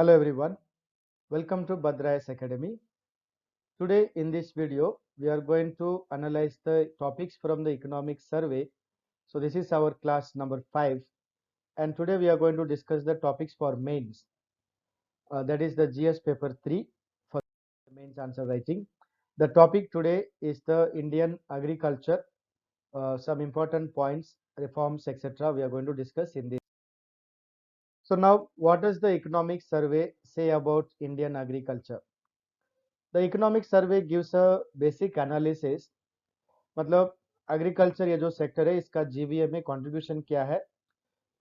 Hello everyone, welcome to Bhadrayas Academy. Today in this video, we are going to analyze the topics from the economic survey. So this is our class number 5 and today we are going to discuss the topics for mains. That is the GS paper 3 for mains answer writing. The topic today is the Indian agriculture, some important points, reforms, etc. we are going to discuss in this. So now what does the economic survey say about Indian agriculture? The economic survey gives a basic analysis. मतलब agriculture ये जो sector है इसका GVA में contribution क्या है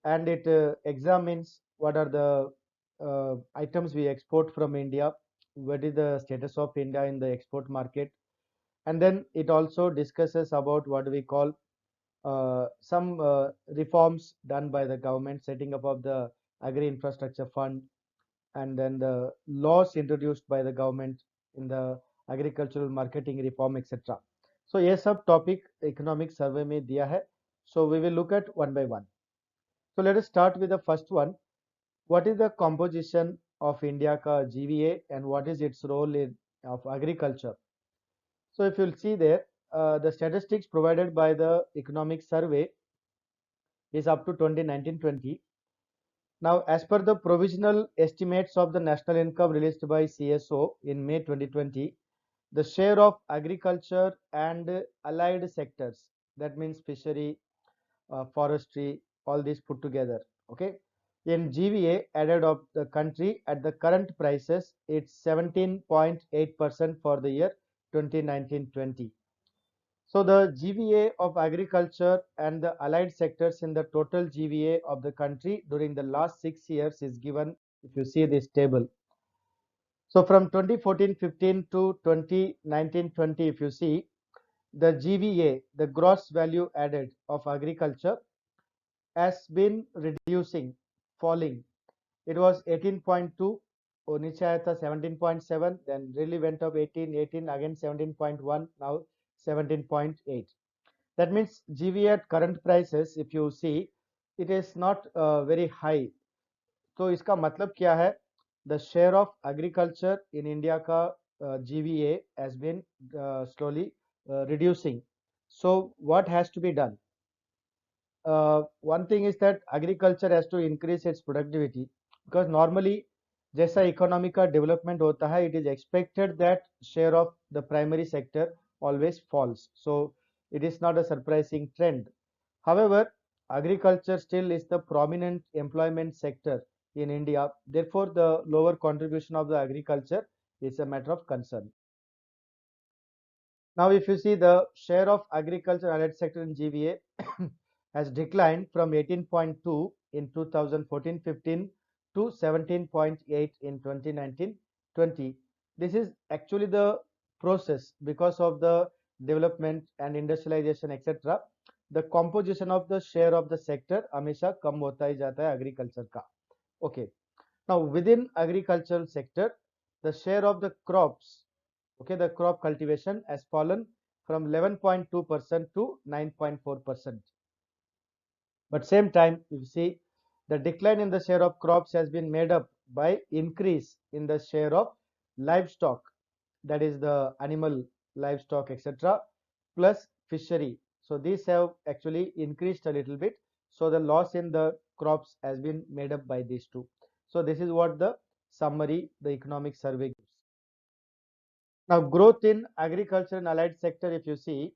and it examines what are the items we export from India, what is the status of India in the export market, and then it also discusses about what we call some reforms done by the government, setting up of the agri infrastructure fund, and then the laws introduced by the government in the agricultural marketing reform, etc. So ये सब topic economic survey में दिया है. So we will look at one by one. So let us start with the first one. What is the composition of India का GVA and what is its role in of agriculture? So if you'll see there, the statistics provided by the economic survey is up to 2019-20. Now, as per the provisional estimates of the national income released by CSO in May 2020, the share of agriculture and allied sectors, that means fishery, forestry, all these put together, okay, in GVA added of the country at the current prices, it's 17.8% for the year 2019-20. So the GVA of agriculture and the allied sectors in the total GVA of the country during the last 6 years is given if you see this table. So from 2014-15 to 2019-20, if you see the GVA, the gross value added of agriculture has been reducing, falling. It was 18.2, और नीचे आया था 17.7, then really went up 18, 18 again 17.1, now 17.8. That means GVA at current prices, if you see, it is not very high. तो इसका मतलब क्या है? The share of agriculture in India का GVA has been slowly reducing. So what has to be done? One thing is that agriculture has to increase its productivity because normally जैसा economy का development होता है, it is expected that share of the primary sector always falls. So it is not a surprising trend. However, agriculture still is the prominent employment sector in India. Therefore, the lower contribution of the agriculture is a matter of concern. Now, if you see the share of agriculture allied sector in GVA has declined from 18.2 in 2014-15 to 17.8 in 2019-20. This is actually the process because of the development and industrialization, etc. The composition of the share of the sector हमेशा कम होता ही जाता है agriculture का. Okay. Now within agricultural sector, the share of the crops, okay, the crop cultivation has fallen from 11.2% to 9.4%. But same time, you see the decline in the share of crops has been made up by increase in the share of livestock, that is the animal livestock, etc., plus fishery. So these have actually increased a little bit. So the loss in the crops has been made up by these two. So this is what the summary the economic survey gives. Now growth in agriculture and allied sector, if you see,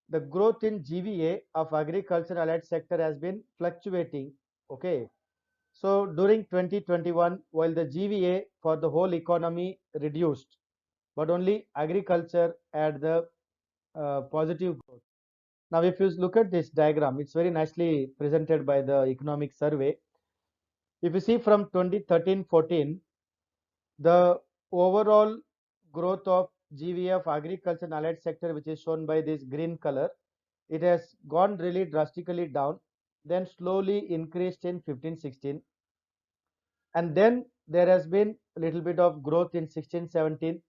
the growth in GVA of agriculture allied sector has been fluctuating. Okay. So during 2021, while the GVA for the whole economy reduced, but only agriculture had the positive growth. Now, if you look at this diagram, it's very nicely presented by the economic survey. If you see from 2013-14, the overall growth of GVA of agriculture and allied sector, which is shown by this green color, it has gone really drastically down, then slowly increased in 15-16, and then there has been a little bit of growth in 16-17,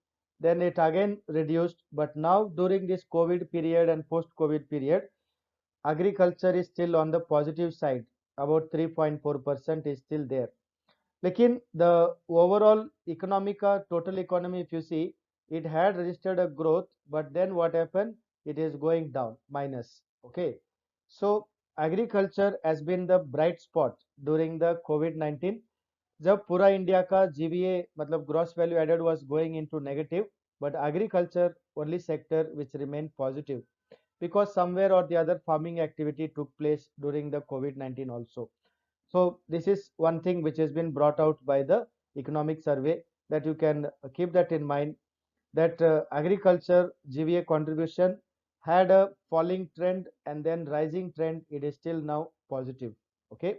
then it again reduced, but now during this COVID period and post-COVID period, agriculture is still on the positive side, about 3.4% is still there. लेकिन the overall economic total economy, if you see, it had registered a growth, but then what happened, it is going down minus. Okay, so agriculture has been the bright spot during the COVID-19, जब पूरा India का GVA मतलब gross value added was going into negative, but agriculture only sector which remained positive because somewhere or the other farming activity took place during the COVID-19 also. So this is one thing which has been brought out by the economic survey, that you can keep that in mind, that agriculture GVA contribution had a falling trend and then rising trend. It is still now positive. Okay.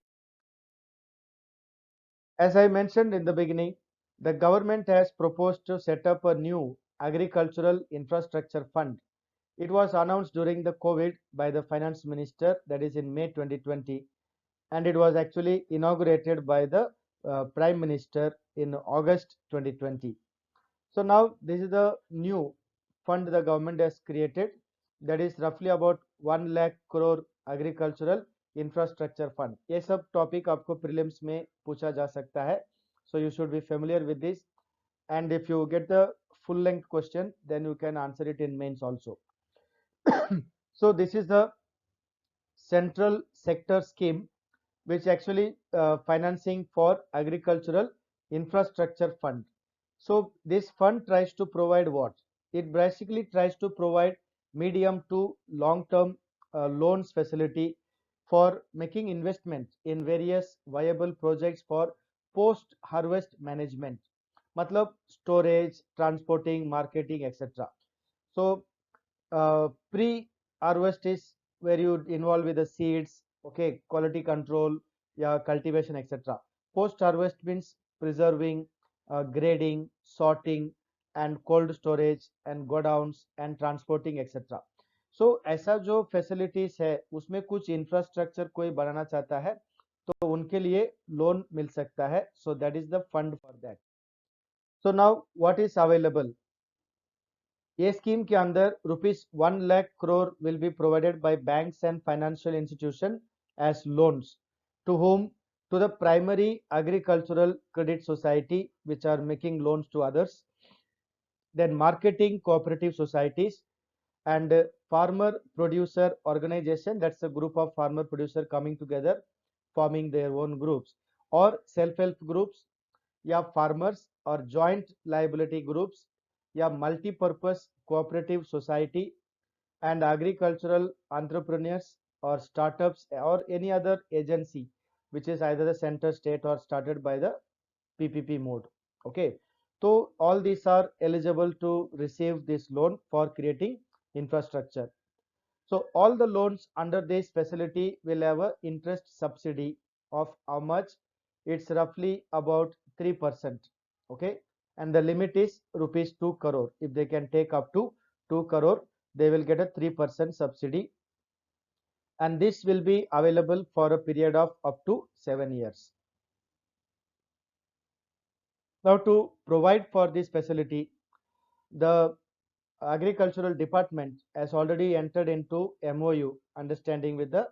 As I mentioned in the beginning, the government has proposed to set up a new agricultural infrastructure fund. It was announced during the COVID by the finance minister, that is in May 2020, and it was actually inaugurated by the Prime Minister in August 2020. So now this is the new fund the government has created, that is roughly about 1 lakh crore agricultural infrastructure fund. ये सब topic आपको prelims में पूछा जा सकता है, so you should be familiar with this, and if you get the full length question then you can answer it in mains also. So this is the central sector scheme which actually financing for agricultural infrastructure fund. So this fund tries to provide what? It basically tries to provide medium to long term loans facility for making investment in various viable projects for post harvest management, मतलब storage, transporting, marketing, etc. So pre-harvest is where you involve with the seeds, okay, quality control, yeah, cultivation, etc. Post-harvest means preserving, grading, sorting, and cold storage, and godowns, and transporting, etc. So ऐसा जो facilities है उसमें कुछ infrastructure कोई बनाना चाहता है तो उनके लिए लोन मिल सकता है. So that is the fund for that. So now what is available? ये स्कीम के अंदर ₹1 lakh crore will be provided by banks and financial institution as loans to whom? To the primary agricultural credit society which are making loans to others, then marketing cooperative societies, and farmer producer organization, that's a group of farmer producer coming together forming their own groups, or self-help groups, या farmers or joint liability groups, या multi-purpose cooperative society, and agricultural entrepreneurs or startups or any other agency which is either the center, state, or started by the PPP mode. Okay, so all these are eligible to receive this loan for creating infrastructure. So all the loans under this facility will have a interest subsidy of how much? It's roughly about 3%. Okay, and the limit is rupees 2 crore. If they can take up to 2 crore, they will get a 3% subsidy, and this will be available for a period of up to 7 years. Now to provide for this facility, the agricultural department has already entered into MOU understanding with the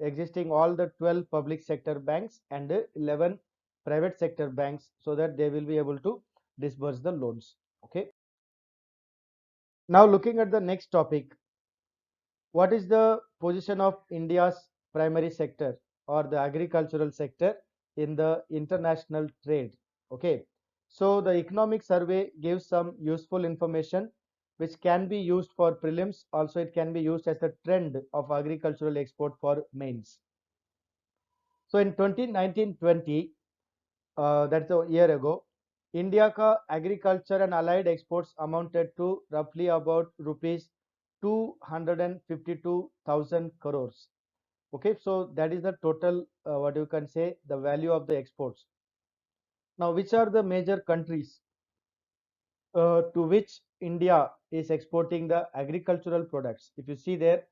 existing all the 12 public sector banks and 11 private sector banks, so that they will be able to disburse the loans. Okay, now looking at the next topic, what is the position of India's primary sector or the agricultural sector in the international trade? Okay, so the economic survey gives some useful information which can be used for prelims. Also, it can be used as a trend of agricultural export for mains. So in 2019-20, that's a year ago, India ka agriculture and allied exports amounted to roughly about rupees 252,000 crores. Okay, so that is the total, what you can say, the value of the exports. Now, which are the major countries to which India is exporting the agricultural products? If you see there,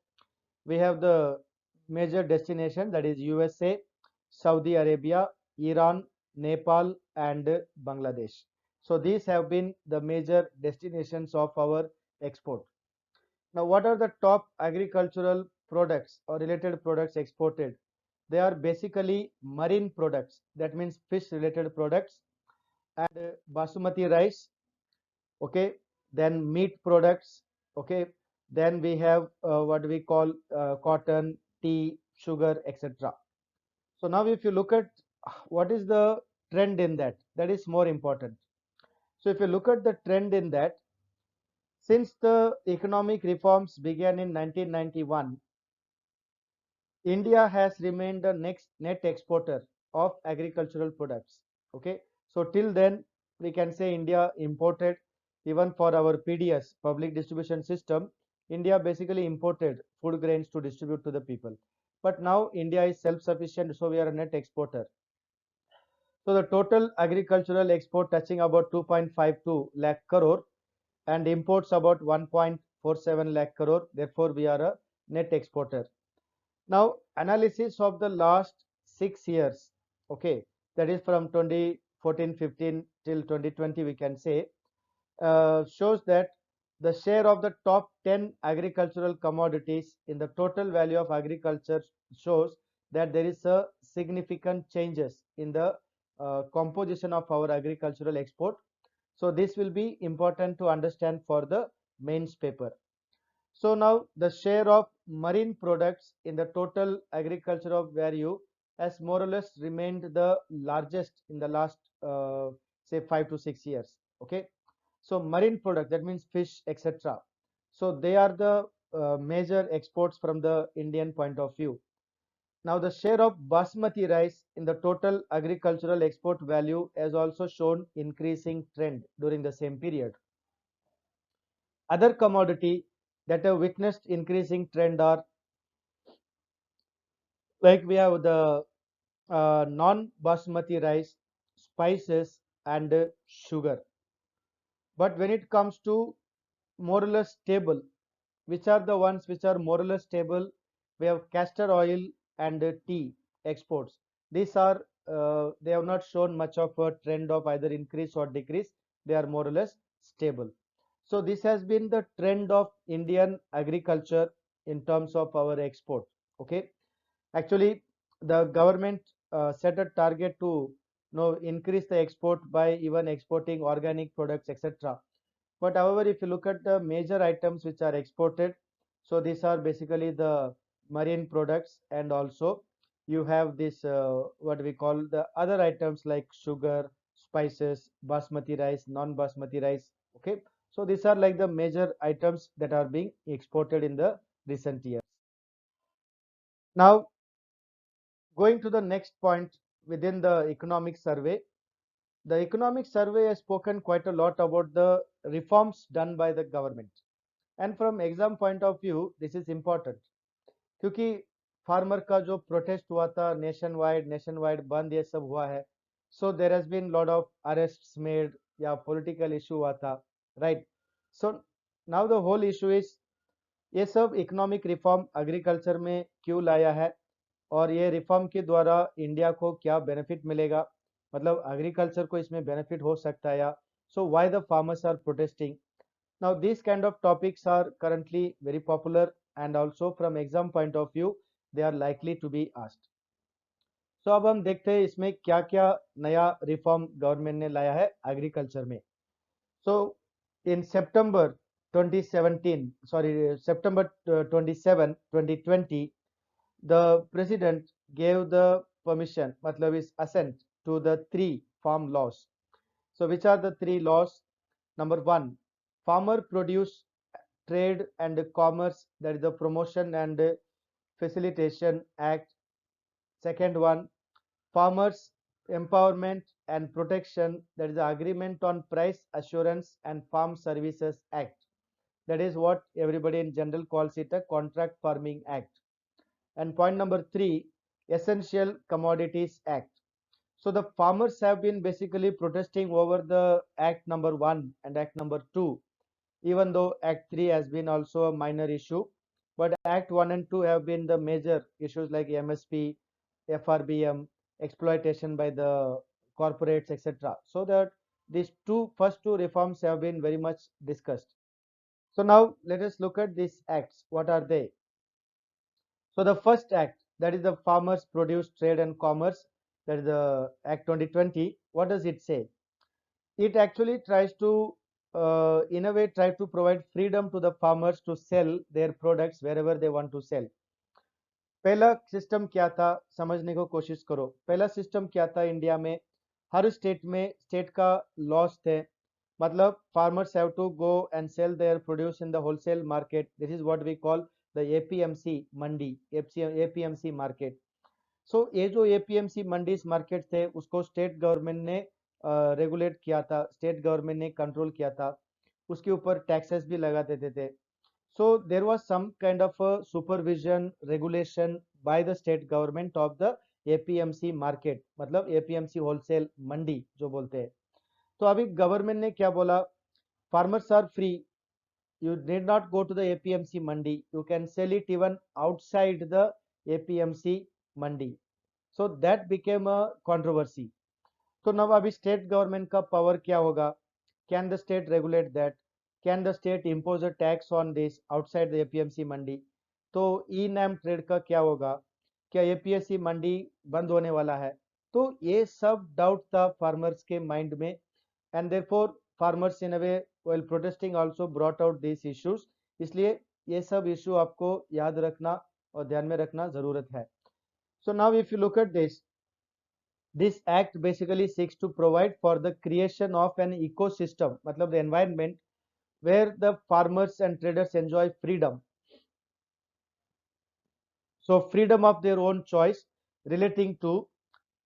we have the major destination, that is USA, Saudi Arabia, Iran, Nepal, and Bangladesh. So these have been the major destinations of our export. Now, what are the top agricultural products or related products exported? They are basically marine products, that means fish related products, and basmati rice, okay, then meat products, okay, then we have what we call cotton, tea, sugar, etc. So now if you look at what is the trend in that, that is more important. So if you look at the trend in that, since the economic reforms began in 1991, India has remained the next net exporter of agricultural products. Okay, so till then we can say India imported, even for our PDS public distribution system. India basically imported food grains to distribute to the people. But now India is self-sufficient, so we are a net exporter. So the total agricultural export touching about 2.52 lakh crore and imports about 1.47 lakh crore. Therefore, we are a net exporter. Now, analysis of the last 6 years, okay, that is from 2014-15 till 2020, we can say, shows that the share of the top 10 agricultural commodities in the total value of agriculture shows that there is a significant changes in the composition of our agricultural export. So this will be important to understand for the mains paper. So now the share of marine products in the total agricultural value has more or less remained the largest in the last say 5 to 6 years. Okay, so marine product, that means fish, etc. So they are the major exports from the Indian point of view. Now the share of basmati rice in the total agricultural export value has also shown increasing trend during the same period. Other commodity that have witnessed increasing trend are like we have the non-basmati rice, spices, and sugar. But when it comes to more or less stable, which are the ones which are more or less stable? We have castor oil and tea exports. These are they have not shown much of a trend of either increase or decrease. They are more or less stable. So this has been the trend of Indian agriculture in terms of our export. Okay, actually the government set a target to increase the export by even exporting organic products, etc. But however, if you look at the major items which are exported, so these are basically the marine products, and also you have this what we call the other items like sugar, spices, basmati rice, non-basmati rice. Okay, so these are like the major items that are being exported in the recent years. Now, going to the next point within the economic survey, the economic survey has spoken quite a lot about the reforms done by the government. And from exam point of view, this is important क्योंकि farmer का जो protest हुआ था nation wide बंद ये सब हुआ है. So there has been lot of arrests made या पॉलिटिकल इशू हुआ था, right. So now the whole issue is ये सब इकोनॉमिक रिफॉर्म एग्रीकल्चर में क्यों लाया है और ये रिफॉर्म के द्वारा इंडिया को क्या बेनिफिट मिलेगा, मतलब एग्रीकल्चर को इसमें बेनिफिट हो सकता है या. So why the farmers are protesting. Now these kind of topics are currently very popular, and also from exam point of view they are likely to be asked. So अब हम देखते हैं इसमें क्या क्या नया रिफॉर्म गवर्नमेंट ने लाया है एग्रीकल्चर में. So in September 2017, sorry, September 27 2020, the president gave the permission, matlab is assent to the three farm laws. So which are the three laws? Number one, farmer produce trade and commerce, that is the promotion and facilitation act. Second one, farmers empowerment and protection, that is the agreement on price assurance and farm services act. That is what everybody in general calls it a contract farming act. And point number three, essential commodities act. So the farmers have been basically protesting over the act number 1 and act number 2, even though Act 3 has been also a minor issue. But Act 1 and 2 have been the major issues like MSP, FRBM, exploitation by the corporates, etc. So that these first two reforms have been very much discussed. So now let us look at these acts. What are they? So the first act, that is the Farmers Produce Trade and Commerce, that is the Act 2020. What does it say? It actually tries to in a way try to provide freedom to the farmers to sell their products wherever they want to sell. पहला system क्या था, समझने को कोशिश करो। पहला system क्या था इंडिया में, हर स्टेट में स्टेट का लॉस थे, मतलब farmers have to go and sell their produce in the wholesale market, this is what we call the APMC mandi, APMC market. So ये जो एपीएमसी मंडीज मार्केट थे उसको स्टेट गवर्नमेंट ने रेगुलेट किया था, स्टेट गवर्नमेंट ने कंट्रोल किया था, उसके ऊपर टैक्सेस भी लगा देते थे। So there was some kind of a supervision regulation by the state government of the APMC market, मतलब APMC wholesale मंडी जो बोलते हैं। तो अभी गवर्नमेंट ने क्या बोला, farmers are free, you need not go to the APMC mandi, you can sell it even outside the APMC mandi. So that became a controversy. तो now अभी स्टेट गवर्नमेंट का पावर क्या होगा, can the state regulate that, can the state impose a tax on this outside the APMC mandi. तो e NAM trade का क्या होगा, क्या एपीएमसी मंडी बंद होने वाला है? तो ये सब डाउट था फार्मर्स के माइंड में, and therefore farmers in a way while protesting also brought out this issues. इसलिए ये सब इशू आपको याद रखना और ध्यान में रखना जरूरत है। So now if you look at this act basically seeks to provide for the creation of an ecosystem, matlab the environment where the farmers and traders enjoy freedom, so freedom of their own choice relating to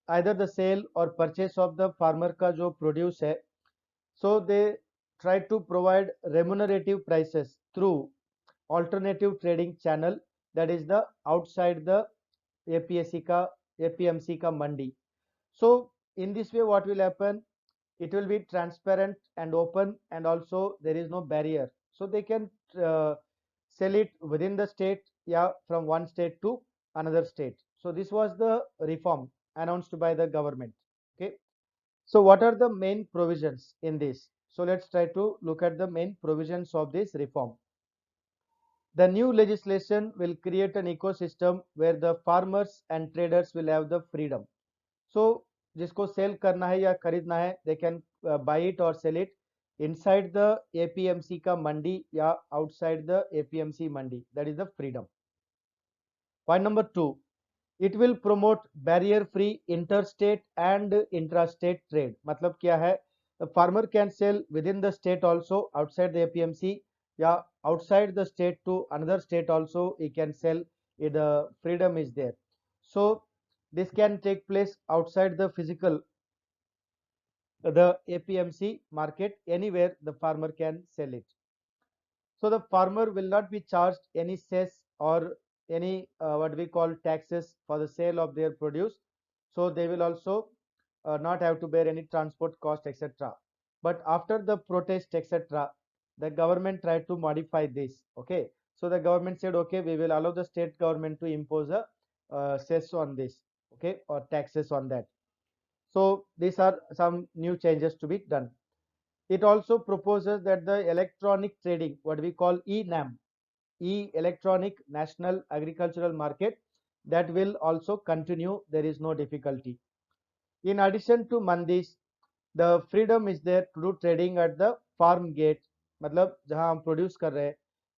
either the sale or purchase of the farmer का जो produce है, so they try to provide remunerative prices through alternative trading channel, that is the outside the APSC का APMC का मंडी। So in this way what will happen, it will be transparent and open, and also there is no barrier, so they can sell it within the state, yeah, from one state to another state. So this was the reform announced by the government. Okay, so what are the main provisions in this? So let's try to look at the main provisions of this reform. The new legislation will create an ecosystem where the farmers and traders will have the freedom. So जिसको sell करना है या खरीदना है, they can buy it और sell it inside the APMC का मंडी या outside the APMC mandi, that is the freedom. Point number 2, it will promote barrier free interstate and intrastate trade. मतलब क्या है, farmer can sell within the state also outside the APMC, या outside the state to another state also he can sell, the freedom is there. So this can take place outside the physical the APMC market, anywhere the farmer can sell it. So the farmer will not be charged any cess or any what we call taxes for the sale of their produce, so they will also not have to bear any transport cost, etc. But after the protest, etc., the government tried to modify this. Okay, so the government said, okay, we will allow the state government to impose a cess on this, okay, or taxes on that. So these are some new changes to be done. It also proposes that the electronic trading, what we call e-NAM, electronic national agricultural market, that will also continue, there is no difficulty. In addition to mandis, the freedom is there to do trading at the farm gate, मतलब जहां हम produce कर रहे हैं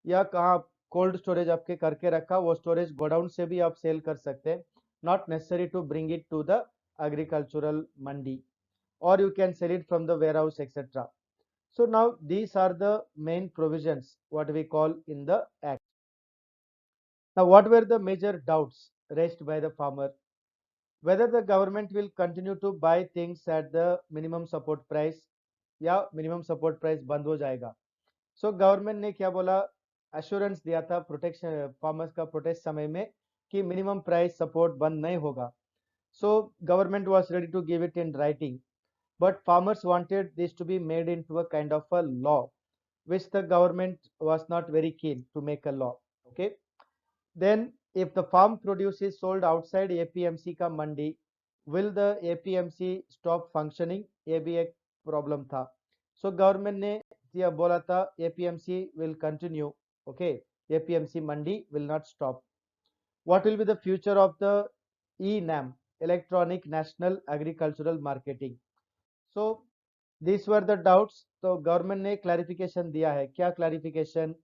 या कहाँ cold storage आपके करके रखा, वो स्टोरेज गोडाउन से भी आप सेल कर सकते हैं, not necessary to bring it to the agricultural mandi, or you can sell it from the warehouse, etc. So now these are the main provisions what we call in the act. Now what were the major doubts raised by the farmer? Whether the government will continue to buy things at the minimum support price या minimum support price बंद हो जाएगा। So government ने क्या बोला, assurance दिया था protection farmers का प्रोटेस्ट समय में कि मिनिमम प्राइस सपोर्ट बंद नहीं होगा। So government was ready to give it in writing, but farmers wanted this to be made into a kind of a law, which the government was not very keen to make a law. Okay, then if the farm produce is sold outside APMC का मंडी, will the APMC stop functioning? ये भी एक problem था। So government ने यह बोला था APMC will continue, okay, APMC Mandi will not stop. What will be the future of the ENAM, Electronic National Agricultural Marketing? So these were the doubts. तो government ने क्लैरिफिकेशन दिया है. क्या clarification?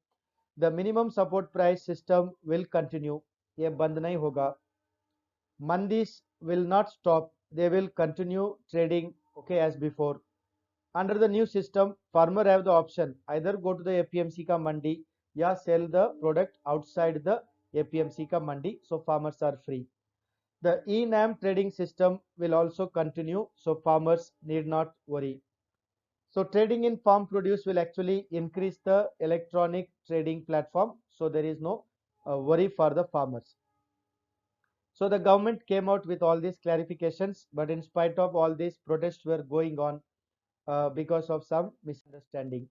The minimum support price system will continue. ये बंद नहीं होगा. Mandis will not stop. They will continue trading, okay, as before. Under the new system, farmer have the option either go to the APMC ka mandi या sell the product outside the APMC ka mandi. So farmers are free. The ENAM trading system will also continue. So farmers need not worry. So trading in farm produce will actually increase the electronic trading platform. So there is no worry for the farmers. So the government came out with all these clarifications, but in spite of all these, protests were going on because of some misunderstanding.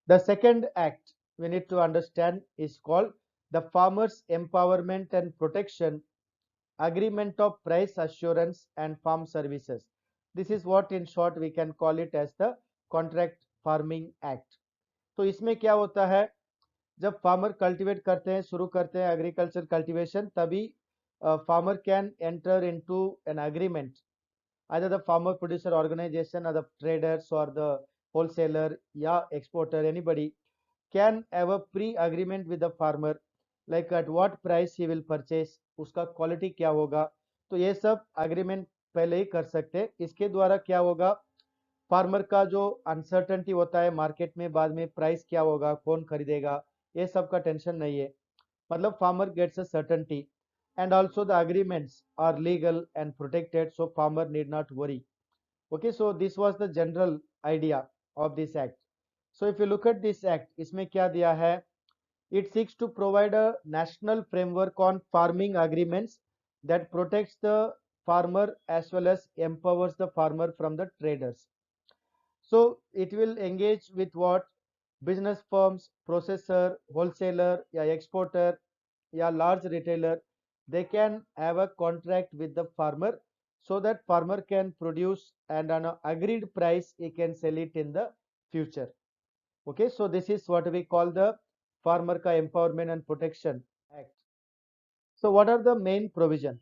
The second act we need to understand is called the Farmers Empowerment and Protection Agreement of Price Assurance and Farm Services. This is what in short we can call it as the Contract Farming Act. तो इसमें क्या होता है, जब farmer cultivate करते हैं, शुरू करते हैं एग्रीकल्चर कल्टीवेशन, तभी farmer can enter into an agreement. Either the farmer producer organization or the traders or the wholesaler, yeah, exporter, anybody can have a pre-agreement with the farmer, like at what price he will purchase, उसका quality क्या होगा. तो ये सब agreement पहले ही कर सकते हैं. इसके द्वारा क्या होगा, फार्मर का जो अनसर्टेनिटी होता है मार्केट में, बाद में प्राइस क्या होगा, कौन खरीदेगा, ये सब का टेंशन नहीं है. मतलब farmer gets a certainty, and also the agreements are legal and protected, so farmer need not worry. Okay, so this was the general idea of this act. So if you look at this act, इसमें क्या दिया है, it seeks to provide a national framework on farming agreements that protects the farmer as well as empowers the farmer from the traders. So it will engage with what, business firms, processor, wholesaler या exporter या large retailer. They can have a contract with the farmer so that farmer can produce and on an agreed price he can sell it in the future. Okay, so this is what we call the Farmer Ka Empowerment and Protection Act. So what are the main provision?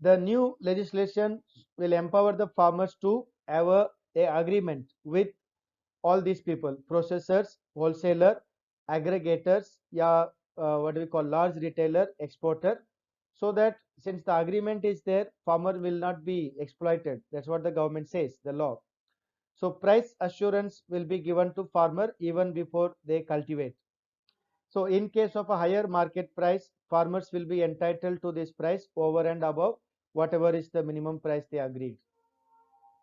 The new legislation will empower the farmers to have a agreement with all these people, processors, wholesaler, aggregators, yeah, what do we call large retailer, exporter, so that since the agreement is there, farmer will not be exploited. That's what the government says, the law. So price assurance will be given to farmer even before they cultivate. So in case of a higher market price, farmers will be entitled to this price over and above whatever is the minimum price they agreed.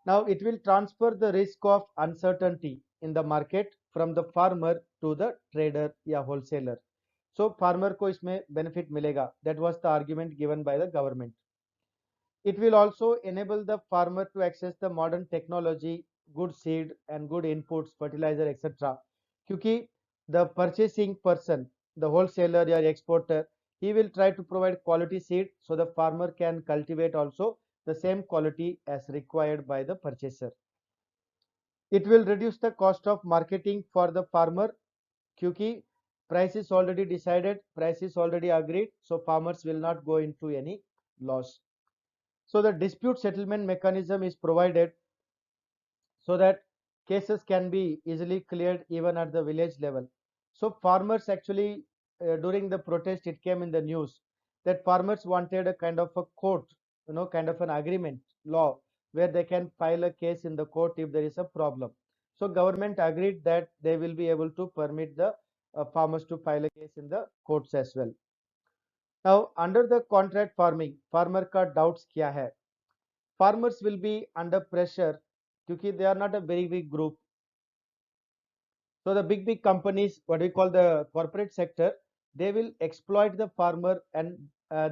Now it will transfer the risk of uncertainty in the market from the farmer to the trader या wholesaler. So farmer को इसमें benefit मिलेगा. That was the argument given by the government. It will also enable the farmer to access the modern technology, good seed and good inputs, fertilizer, etc. क्योंकि the purchasing person, the wholesaler or exporter, he will try to provide quality seed so the farmer can cultivate also the same quality as required by the purchaser. It will reduce the cost of marketing for the farmer क्योंकि price is already decided, price is already agreed, so farmers will not go into any loss. So the dispute settlement mechanism is provided so that cases can be easily cleared even at the village level. So farmers actually, during the protest, it came in the news that farmers wanted a kind of a court, kind of an agreement law where they can file a case in the court if there is a problem. So government agreed that they will be able to permit the farmers to file a case in the courts as well. Now under the contract farming, farmer का doubts क्या है? Farmers will be under pressure because they are not a very big group. So the big companies, what we call the corporate sector, they will exploit the farmer and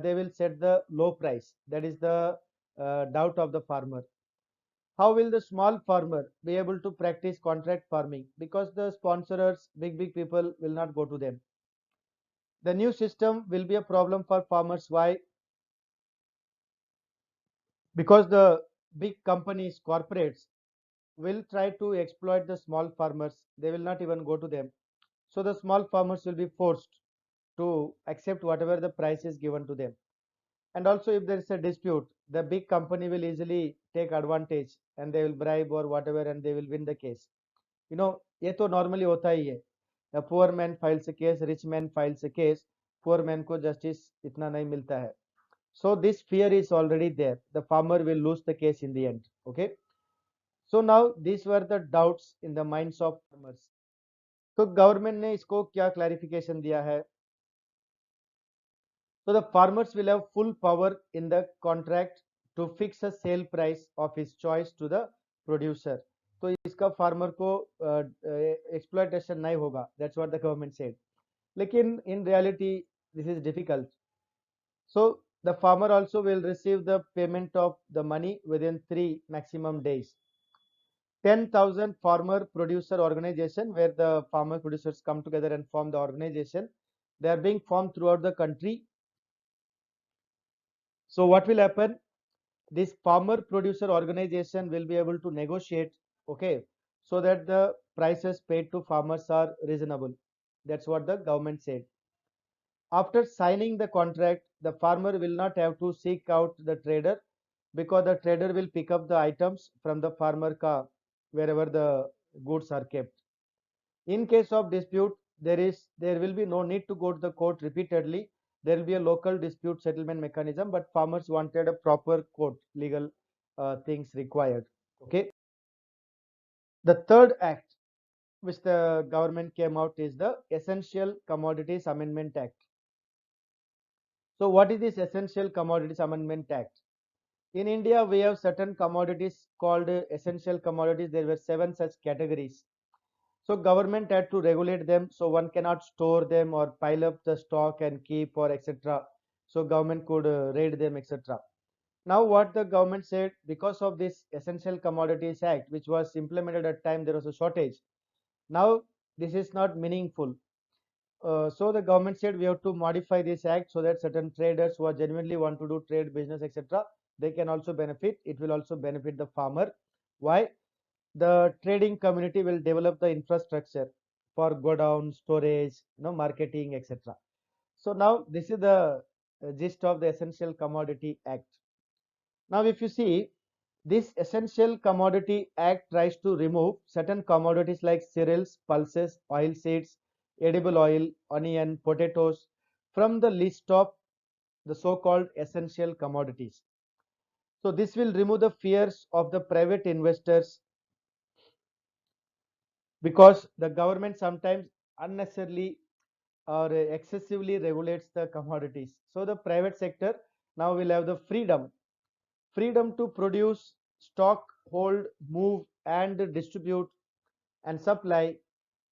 they will set the low price. That is the doubt of the farmer. How will the small farmer be able to practice contract farming? Because the sponsors, big people will not go to them. The new system will be a problem for farmers. Why? Because the big companies, corporates, will try to exploit the small farmers. They will not even go to them. So the small farmers will be forced. to accept whatever the price is given to them. And also, if there is a dispute, the big company will easily take advantage and they will bribe or whatever and they will win the case. ये तो normally होता ही है. A poor man files a case, rich man files a case, poor man को justice इतना नहीं मिलता है. So this fear is already there. The farmer will lose the case in the end. Okay. So now these were the doubts in the minds of farmers. तो government ने इसको क्या clarification दिया है? So the farmers will have full power in the contract to fix a sale price of his choice to the producer. तो इसका farmer को exploitation नहीं होगा. That's what the government said. लेकिन in reality this is difficult. So the farmer also will receive the payment of the money within 3 maximum days. 10,000 farmer producer organization, where the farmer producers come together and form the organization. They are being formed throughout the country. So what will happen? This farmer producer organization will be able to negotiate, okay, so that the prices paid to farmers are reasonable. That's what the government said. After signing the contract, the farmer will not have to seek out the trader, because the trader will pick up the items from the farmer car wherever the goods are kept. In case of dispute, there will be no need to go to the court repeatedly. There will be a local dispute settlement mechanism, but farmers wanted a proper court legal things required. Okay. The third act which the government came out is the Essential Commodities Amendment Act. So what is this Essential Commodities Amendment Act? In India, we have certain commodities called essential commodities. There were 7 such categories. So government had to regulate them, so one cannot store them or pile up the stock and keep or etc. So government could raid them, etc. Now what the government said, because of this Essential Commodities Act, which was implemented at time there was a shortage. Now this is not meaningful. So the government said we have to modify this act so that certain traders who are genuinely want to do trade business etc. they can also benefit. It will also benefit the farmer. Why? The trading community will develop the infrastructure for godown, storage, marketing, etc. So now this is the gist of the Essential Commodity Act. Now if you see, this Essential Commodity Act tries to remove certain commodities like cereals, pulses, oil seeds, edible oil, onion, potatoes from the list of the so-called essential commodities. So this will remove the fears of the private investors, because the government sometimes unnecessarily or excessively regulates the commodities. So the private sector now will have the freedom to produce, stock, hold, move and distribute and supply.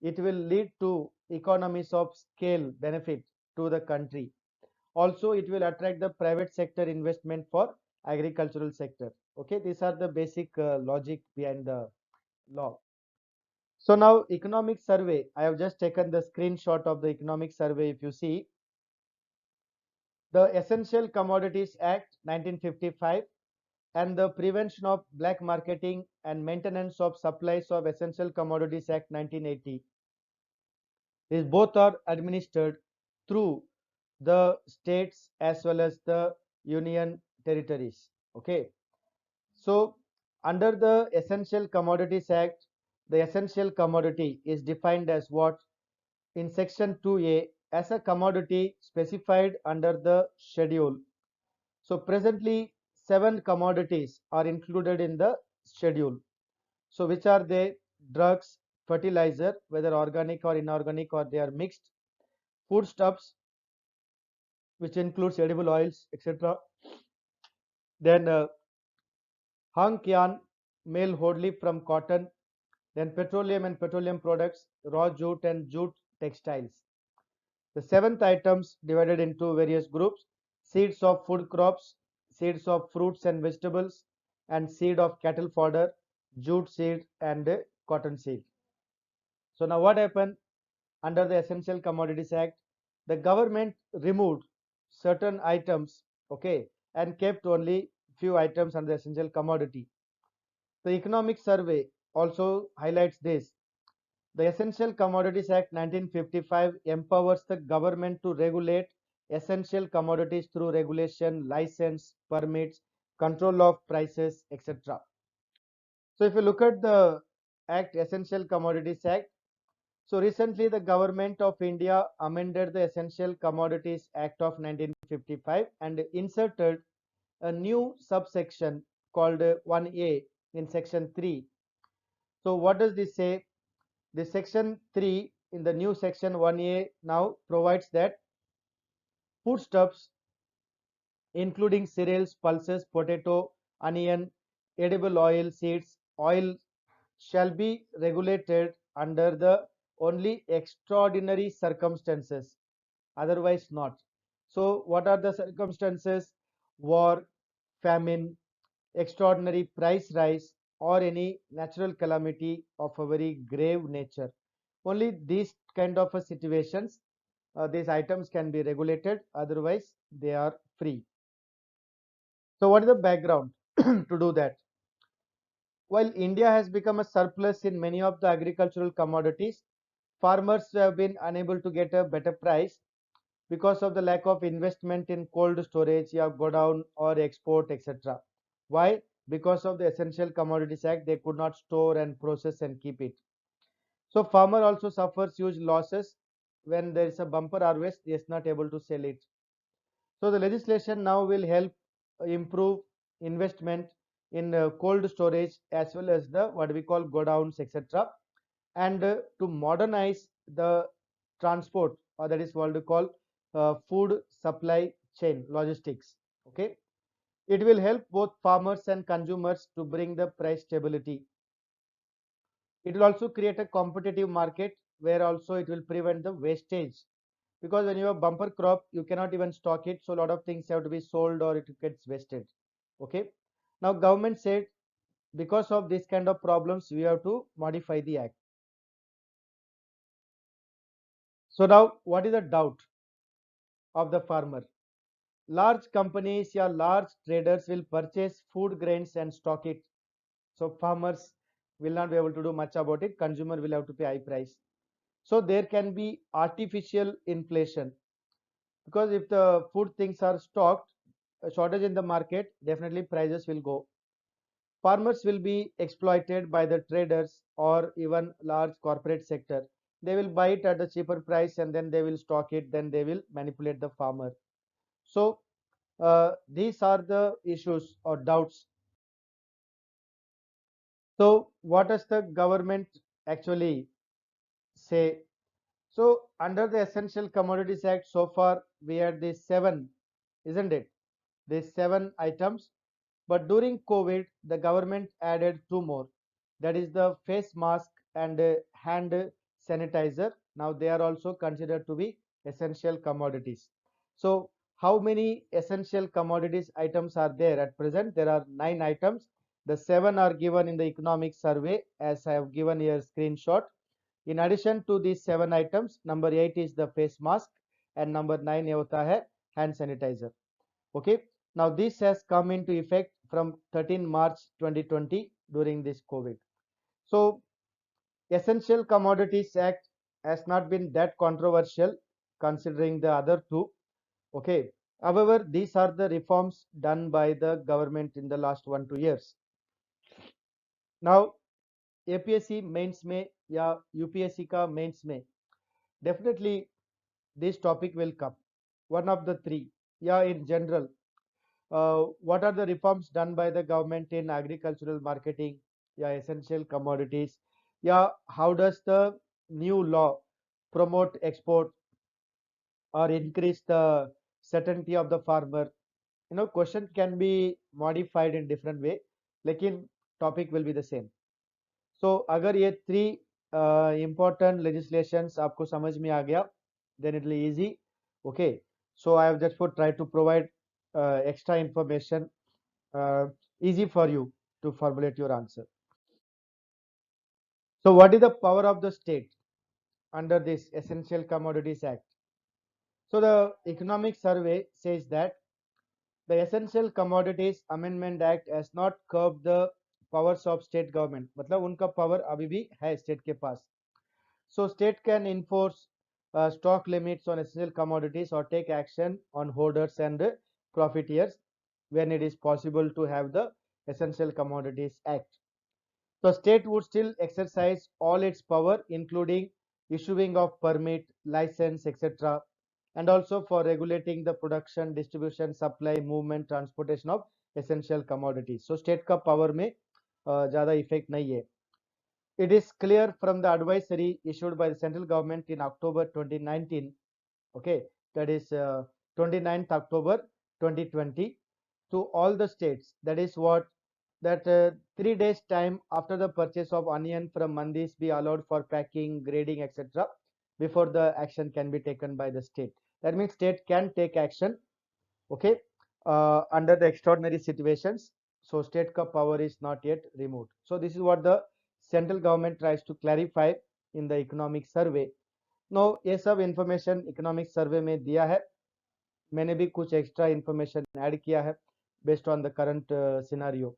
It will lead to economies of scale benefit to the country. Also it will attract the private sector investment for agricultural sector. Okay, these are the basic logic behind the law. So now economic survey, I have just taken the screenshot of the economic survey. If you see, the Essential Commodities Act 1955 and the Prevention of Black Marketing and Maintenance of Supplies of Essential Commodities Act 1980, these both are administered through the states as well as the union territories. Okay. So under the Essential Commodities Act, the essential commodity is defined as what? In section 2A, as a commodity specified under the schedule. So presently 7 commodities are included in the schedule. So which are they? Drugs, fertilizer, whether organic or inorganic or they are mixed, foodstuffs, which includes edible oils, etc. Then hunk yarn, male whole leaf from cotton, then petroleum and petroleum products, raw jute and jute textiles. The 7th items divided into various groups: seeds of food crops, seeds of fruits and vegetables, and seed of cattle fodder, jute seed and cotton seed. So now what happened? Under the Essential Commodities Act, the government removed certain items, okay, and kept only few items under the essential commodity. The economic survey also highlights this. The Essential Commodities Act 1955 empowers the government to regulate essential commodities through regulation, license, permits, control of prices, etc. So if you look at the Act, Essential Commodities Act, so recently the government of India amended the Essential Commodities Act of 1955 and inserted a new subsection called 1A in section 3. So what does this say? The section 3 in the new section 1A now provides that foodstuffs including cereals, pulses, potato, onion, edible oil, seeds, oil shall be regulated under the only extraordinary circumstances, otherwise not. So what are the circumstances? War, famine, extraordinary price rise, or any natural calamity of a very grave nature. Only these kind of situations, these items can be regulated, otherwise they are free. So what is the background to do that? While India has become a surplus in many of the agricultural commodities, farmers have been unable to get a better price because of the lack of investment in cold storage, yeah, go down or export, etc. Why? Because of the Essential Commodities Act, they could not store and process and keep it. So farmer also suffers huge losses when there is a bumper harvest, he is not able to sell it. So the legislation now will help improve investment in cold storage as well as the what we call godowns, etc. And to modernize the transport, or that is what we call food supply chain logistics. Okay, it will help both farmers and consumers to bring the price stability. It will also create a competitive market where also it will prevent the wastage, because when you have bumper crop you cannot even stock it, so a lot of things have to be sold or it gets wasted. Okay, now government said because of this kind of problems we have to modify the act. So now what is the doubt of the farmer? Large companies or large traders will purchase food grains and stock it, so farmers will not be able to do much about it, consumer will have to pay high price. So there can be artificial inflation, because if the food things are stocked, a shortage in the market, definitely prices will go. Farmers will be exploited by the traders or even large corporate sector. They will buy it at a cheaper price and then they will stock it, then they will manipulate the farmer. So these are the issues or doubts. So what does the government actually say? So under the Essential Commodities Act, so far we had these seven, isn't it? These seven items. But during COVID, the government added two more. That is the face mask and hand sanitizer. Now they are also considered to be essential commodities. So how many essential commodities items are there at present? There are 9 items. The seven are given in the economic survey as I have given here screenshot. In addition to these 7 items, number 8 is the face mask and number 9 ये होता है hand sanitizer. Okay, now this has come into effect from 13 March 2020 during this COVID. So Essential Commodities Act has not been that controversial considering the other two. Okay, however these are the reforms done by the government in the last 1-2 years. Now APSC mains में या UPSC का mains में definitely this topic will come, one of the three. Yeah, in general, what are the reforms done by the government in agricultural marketing? Yeah, essential commodities. Yeah, how does the new law promote export or increase the certainty of the farmer? Question can be modified in different way, लेकिन topic will be the same. So अगर ये three important legislations आपको समझ में आ गया, then it will be easy. Okay, so I have therefore tried to provide extra information, uh, easy for you to formulate your answer. So what is the power of the state under this Essential Commodities Act? So the economic survey says that the Essential Commodities Amendment Act has not curbed the powers of state government. मतलब उनका power अभी भी है state के पास. So state can enforce stock limits on essential commodities or take action on hoarders and profiteers when it is possible to have the Essential Commodities Act. The state would still exercise all its power, including issuing of permit, license, etc., and also for regulating the production, distribution, supply, movement, transportation of essential commodities. So state का power में ज़्यादा effect नहीं है. It is clear from the advisory issued by the central government in October 2019, okay, that is 29th October 2020, to all the states, that is what, that 3 days time after the purchase of onion from mandis be allowed for packing, grading, etc., before the action can be taken by the state. That means state can take action, okay, under the extraordinary situations. So state ka power is not yet removed. So this is what the central government tries to clarify in the economic survey. Now ये सब information economic survey में दिया है, मैंने भी कुछ extra information add किया है based on the current scenario.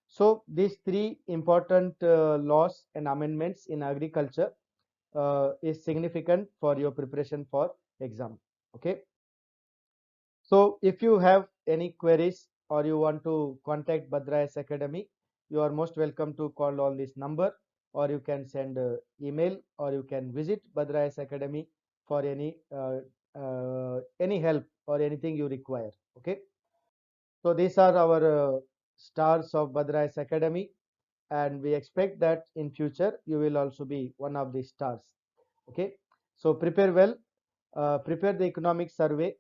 So these three important laws and amendments in agriculture is significant for your preparation for exam. Okay. So if you have any queries or you want to contact Bhadra Academy, you are most welcome to call on this number, or you can send email, or you can visit Bhadra Academy for any help or anything you require. Okay. So these are our stars of Bhadra Academy, and we expect that in future you will also be one of the stars. Okay. So prepare well, prepare the economic survey.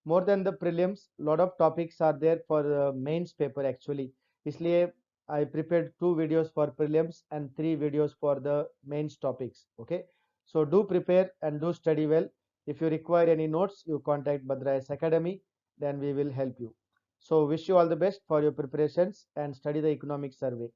More than the prelims, lot of topics are there for mains paper actually. इसलिए I prepared 2 videos for prelims and 3 videos for the mains topics. Okay. So do prepare and do study well. If you require any notes, you contact Bhadra Academy, then we will help you. So wish you all the best for your preparations and study the economic survey.